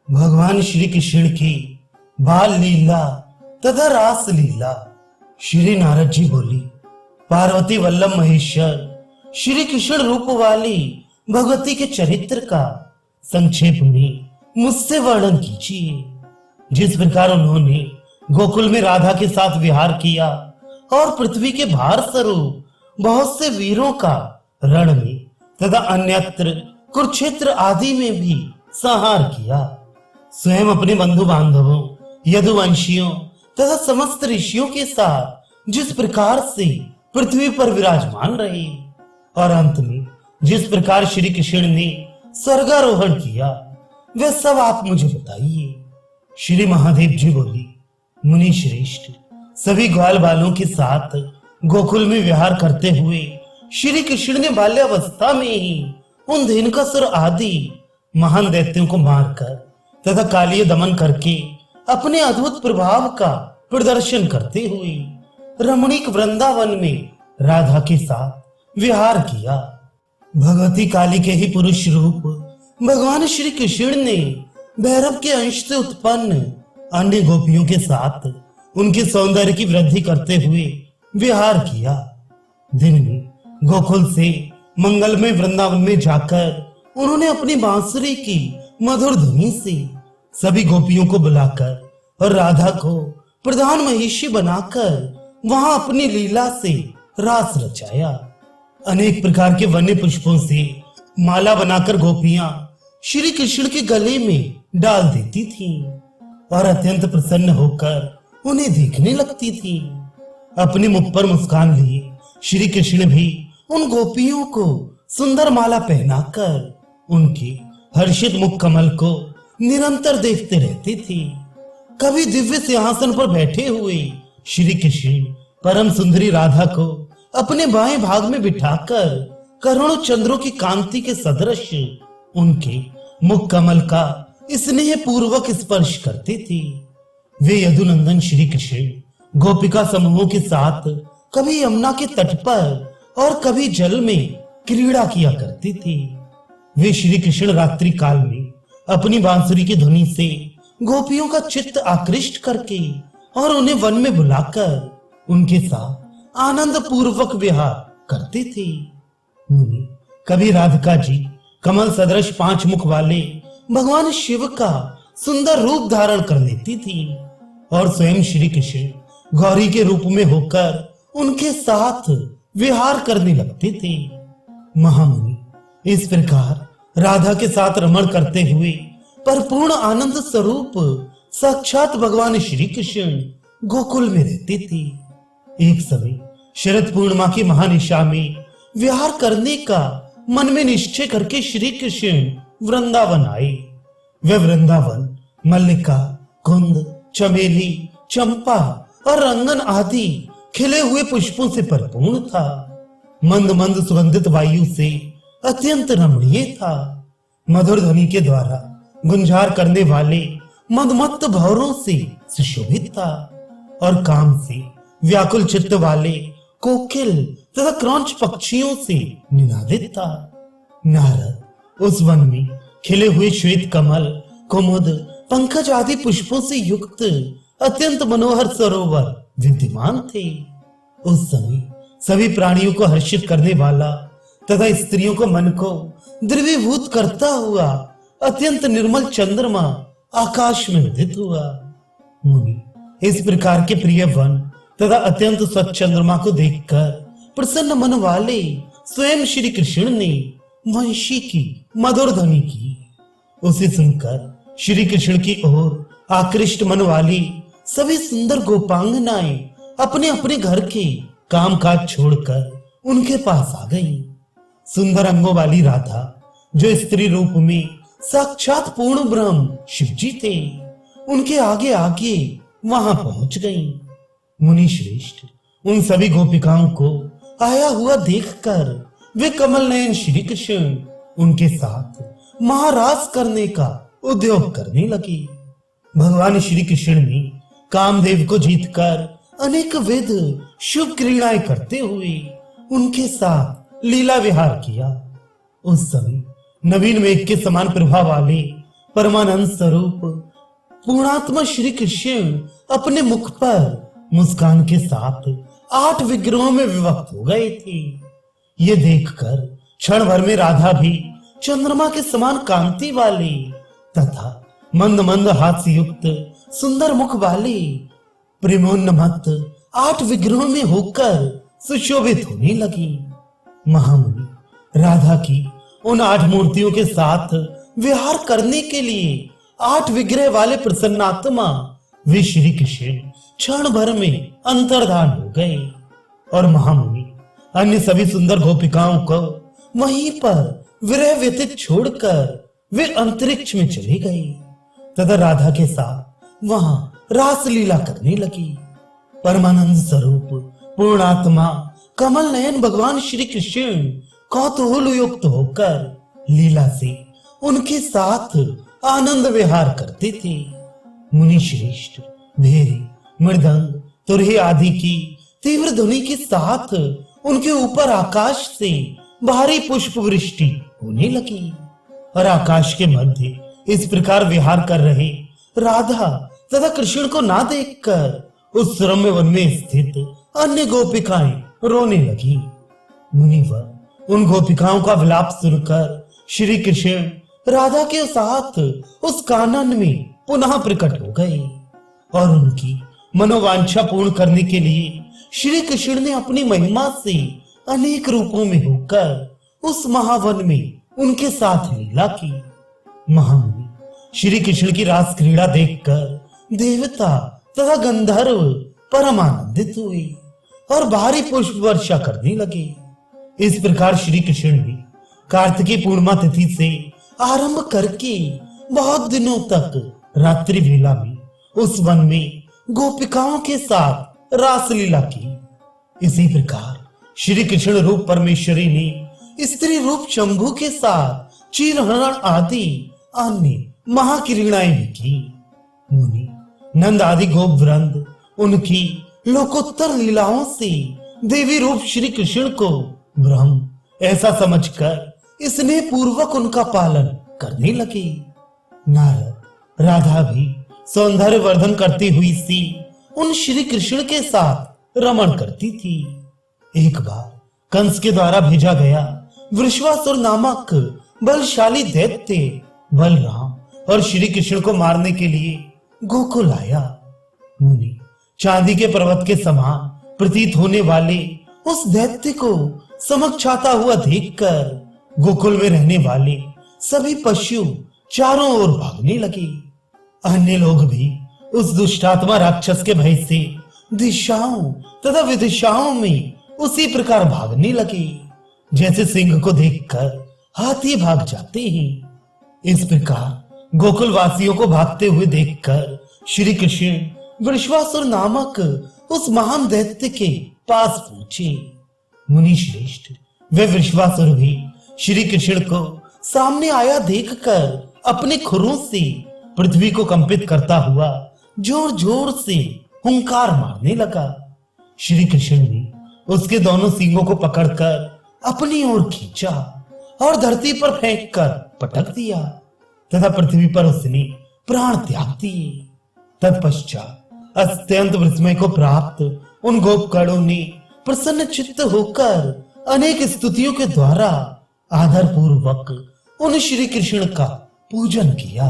भगवान श्री कृष्ण की बाल लीला तथा रास लीला। श्री नारद जी बोली, पार्वती वल्लभ महेश्वर श्री कृष्ण रूप वाली भगवती के चरित्र का संक्षेप में मुझसे वर्णन कीजिए। जिस प्रकार उन्होंने गोकुल में राधा के साथ विहार किया और पृथ्वी के भार स्वरूप बहुत से वीरों का रण में तथा अन्यत्र कुरुक्षेत्र आदि में भी संहार किया, स्वयं अपने बंधु बांधवों यदुवंशियों तथा समस्त ऋषियों के साथ जिस प्रकार से पृथ्वी पर विराजमान रहे और अंत में जिस प्रकार श्री कृष्ण ने स्वर्गारोहण किया, वह सब आप मुझे बताइए। श्री महादेव जी बोली, मुनि श्रेष्ठ, सभी ग्वाल बालों के साथ गोकुल में विहार करते हुए श्री कृष्ण ने बाल्यावस्था में ही उन धेनुकासुर आदि महान दैत्यों को मारकर तथा कालिय दमन करके अपने अद्भुत प्रभाव का प्रदर्शन करते हुए रमणीक वृंदावन में राधा के साथ विहार किया। भगवती काली के ही पुरुष रूप भगवान श्री कृष्ण ने भैरव के अंश से उत्पन्न अन्य गोपियों के साथ उनके सौंदर्य की वृद्धि करते हुए विहार किया। दिन में गोकुल से मंगलमय वृंदावन में जाकर उन्होंने अपनी बांसुरी की मधुर ध्वनि से सभी गोपियों को बुलाकर और राधा को प्रधान महिषी बनाकर वहां अपनी लीला से रास रचाया। अनेक प्रकार के वन्य पुष्पों से माला बनाकर गोपियां श्री कृष्ण के गले में डाल देती थीं और अत्यंत प्रसन्न होकर उन्हें देखने लगती थीं। अपने मुख पर मुस्कान लिए श्री कृष्ण भी उन गोपियों को सुंदर माला पहनाकर उनके हर्षित मुख कमल को निरंतर देखते रहते थे। कभी दिव्य सिंहासन पर बैठे हुए श्री कृष्ण परम सुंदरी राधा को अपने बाएं भाग में बिठाकर करोड़ों चंद्रों की कांति के सदृश उनके मुख कमल का स्नेह पूर्वक स्पर्श करते थे। वे यदुनंदन श्री कृष्ण गोपिका समूहों के साथ कभी यमुना के तट पर और कभी जल में क्रीड़ा किया करते थे। वे श्री कृष्ण रात्रि काल में अपनी बांसुरी की ध्वनि से गोपियों का चित्त आकृष्ट करके और उन्हें वन में बुलाकर उनके साथ आनंद पूर्वक विहार करते थे। मुनि, कभी राधिका जी कमल सदृश 5 मुख वाले भगवान शिव का सुंदर रूप धारण कर लेती थी और स्वयं श्री कृष्ण गौरी के रूप में होकर उनके साथ विहार करने लगते थे। महामुनि, इस प्रकार राधा के साथ रमण करते हुए परिपूर्ण आनंद स्वरूप साक्षात भगवान श्री कृष्ण गोकुल में रहते थे। एक समय शरद पूर्णिमा की महानिशा में विहार करने का मन में निश्चय करके श्री कृष्ण वृंदावन आए। वह वृंदावन मल्लिका, कुंद, चमेली, चंपा और रंगन आदि खिले हुए पुष्पों से परिपूर्ण था। मंद मंद सुगंधित वायु से अत्यंत रमणीय था। मधुर ध्वनि के द्वारा गुंजार करने वाले मदमत्त भौरों से सुशोभित था और काम से व्याकुल चित्त वाले कोकिल तथा क्रौंच पक्षियों से निनादित था। नारद, उस वन में खिले हुए श्वेत कमल, कुमुद, पंकज आदि पुष्पों से युक्त अत्यंत मनोहर सरोवर विद्यमान थे। उस समय सभी प्राणियों को हर्षित करने वाला तथा स्त्रियों को मन को द्रवीभूत करता हुआ अत्यंत निर्मल चंद्रमा आकाश में उदित हुआ। मुनि, इस प्रकार के प्रिय वन तथा अत्यंत स्वच्छ चंद्रमा को देखकर प्रसन्न मन वाले स्वयं श्री कृष्ण ने वंशी की मधुर ध्वनि की। उसे सुनकर श्री कृष्ण की ओर आकृष्ट मन वाली सभी सुंदर गोपांगनाएं अपने अपने घर के काम काज छोड़कर उनके पास आ गईं। सुंदर अंगों वाली राधा, जो स्त्री रूप में साक्षात पूर्ण ब्रह्म शिव जी थे, उनके आगे आगे वहां पहुंच गईं। मुनि श्रेष्ठ, उन सभी गोपिकाओं को आया हुआ देखकर वे कमल नयन श्री कृष्ण उनके साथ महारास करने का उद्योग करने लगे। भगवान श्री कृष्ण ने कामदेव को जीतकर अनेक विध शुभ क्रीड़ाएं करते हुए उनके साथ लीला विहार किया। उस समय नवीन मेघ के समान प्रभा वाले परमानंद स्वरूप पूर्णात्मा श्री कृष्ण अपने मुख पर मुस्कान के साथ 8 विग्रहों में विभक्त हो गए थे। ये देखकर क्षण भर में राधा भी चंद्रमा के समान कांति वाली तथा मंद मंद हास्य युक्त सुंदर मुख वाली प्रेमोन्मत्त 8 विग्रहों में होकर सुशोभित होने लगी। महामुनि राधा की उन 8 मूर्तियों के साथ विहार करने के लिए 8 विग्रह वाले प्रसन्नात्मा वे श्री कृष्ण क्षण भर में अंतर्धान हो गए और महामुनि अन्य सभी सुंदर गोपिकाओं को वहीं पर विरह व्यतीत छोड़कर वे अंतरिक्ष में चले गए तथा राधा के साथ वहां रासलीला करने लगी। परमानंद स्वरूप पूर्णात्मा कमल नयन भगवान श्री कृष्ण कौतूहल युक्त होकर लीला से उनके साथ आनंद विहार करते थे। मुनि श्रेष्ठ भेरी मृदंग तुरही आदि की तीव्र ध्वनि के साथ उनके ऊपर आकाश से भारी पुष्प वृष्टि होने लगी और आकाश के मध्य इस प्रकार विहार कर रहे राधा तथा कृष्ण को ना देखकर उस रम्य वन में स्थित अन्य गोपिकाएं रोने लगी। मुनिवर उन गोपिकाओं का विलाप सुनकर श्री कृष्ण राधा के साथ उस कानन में पुनः प्रकट हो गए और उनकी मनोवांछा पूर्ण करने के लिए श्री कृष्ण ने अपनी महिमा से अनेक रूपों में होकर उस महावन में उनके साथ लीला की। महामुनि श्री कृष्ण की रास क्रीड़ा देखकर देवता तथा गंधर्व परम आनंदित हुए और भारी पुष्प वर्षा करने लगे। इस प्रकार श्री कृष्ण ने कार्तिकी पूर्णिमा तिथि से आरंभ करके बहुत दिनों तक रात्रि वेला में उस वन में गोपिकाओं के साथ रासलीला की। इसी प्रकार श्री कृष्ण रूप परमेश्वरी ने स्त्री रूप शंभु के साथ चीरहरण आदि अन्य महाक्रीड़ाएं भी की। मुनि नंद आदि गोप वृंद उनकी लोकोत्तर लीलाओं से देवी रूप श्री कृष्ण को ब्रह्म ऐसा समझकर स्नेह पूर्वक उनका पालन करने लगे। नारद राधा भी सौंदर्य वर्धन करती हुई सी उन श्री कृष्ण के साथ रमण करती थी। एक बार कंस के द्वारा भेजा गया वृषभासुर नामक बलशाली दैत्य बलराम और श्री कृष्ण को मारने के लिए गोकुल आया। मुनि चांदी के पर्वत के समान प्रतीत होने वाले उस दैत्य को समक्ष आता हुआ देखकर गोकुल में रहने वाले सभी पशु चारों ओर भागने लगे। अन्य लोग भी उस दुष्टात्मा राक्षस के भय से दिशाओं तथा विदिशाओं में उसी प्रकार भागने लगे जैसे सिंह को देखकर हाथी भाग जाते हैं। इस प्रकार गोकुल वासियों को भागते हुए देखकर श्री कृष्ण वृषभासुर नामक उस महान दैत्य के पास पहुंचे। मुनि श्रेष्ठ वे वृषभासुर भी श्री कृष्ण को सामने आया देखकर अपने खुरों से पृथ्वी को कंपित करता हुआ जोर जोर से हुंकार मारने लगा। श्री कृष्ण ने उसके दोनों सींगों को पकड़कर अपनी ओर खींचा और धरती पर फेंककर पटक दिया तथा पृथ्वी पर उसने प्राण त्याग दिए। तत्पश्चात अत्यंत विस्मय को प्राप्त उन गोपकणों ने प्रसन्न चित्त होकर अनेक स्तुतियों के द्वारा आदर पूर्वक उन श्री कृष्ण का पूजन किया।